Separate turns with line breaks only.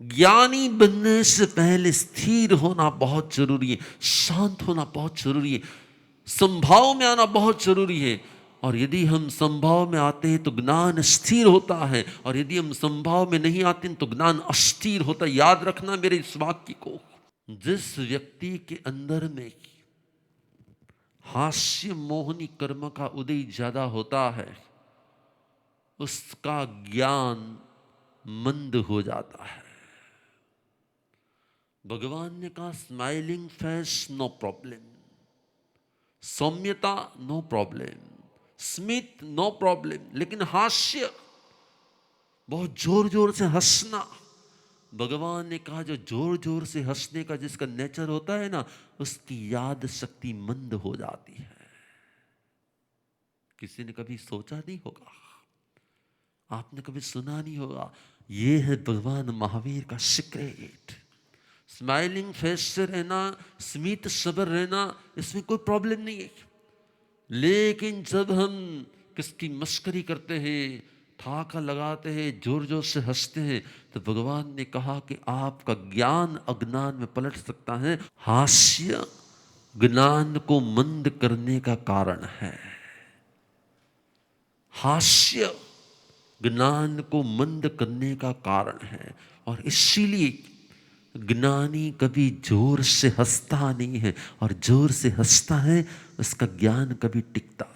ज्ञानी बनने से पहले स्थिर होना बहुत जरूरी है, शांत होना बहुत जरूरी है, संभाव में आना बहुत जरूरी है। और यदि हम संभाव में आते हैं तो ज्ञान स्थिर होता है, और यदि हम संभाव में नहीं आते हैं तो ज्ञान अस्थिर होता है। याद रखना मेरे इस वाक्य को। जिस व्यक्ति के अंदर में हास्य मोहनी कर्म का उदय ज्यादा होता है, उसका ज्ञान मंद हो जाता है। भगवान ने कहा स्माइलिंग फेस नो प्रॉब्लम, सौम्यता नो प्रॉब्लम, स्मित नो प्रॉब्लम, लेकिन हास्य, बहुत जोर जोर से हंसना, भगवान ने कहा जो जोर जोर से हंसने का जिसका नेचर होता है ना, उसकी याद शक्ति मंद हो जाती है। किसी ने कभी सोचा नहीं होगा, आपने कभी सुना नहीं होगा, ये है भगवान महावीर का सीक्रेट। स्माइलिंग फेस से रहना, स्मित सबर रहना, इसमें कोई प्रॉब्लम नहीं है। लेकिन जब हम किसकी मस्करी करते हैं, ठाका लगाते हैं, जोर जोर से हंसते हैं, तो भगवान ने कहा कि आपका ज्ञान अज्ञान में पलट सकता है। हास्य ज्ञान को मंद करने का कारण है। हास्य ज्ञान को मंद करने का कारण है। और इसीलिए ज्ञानी कभी जोर से हंसता नहीं है, और जोर से हंसता है उसका ज्ञान कभी टिकता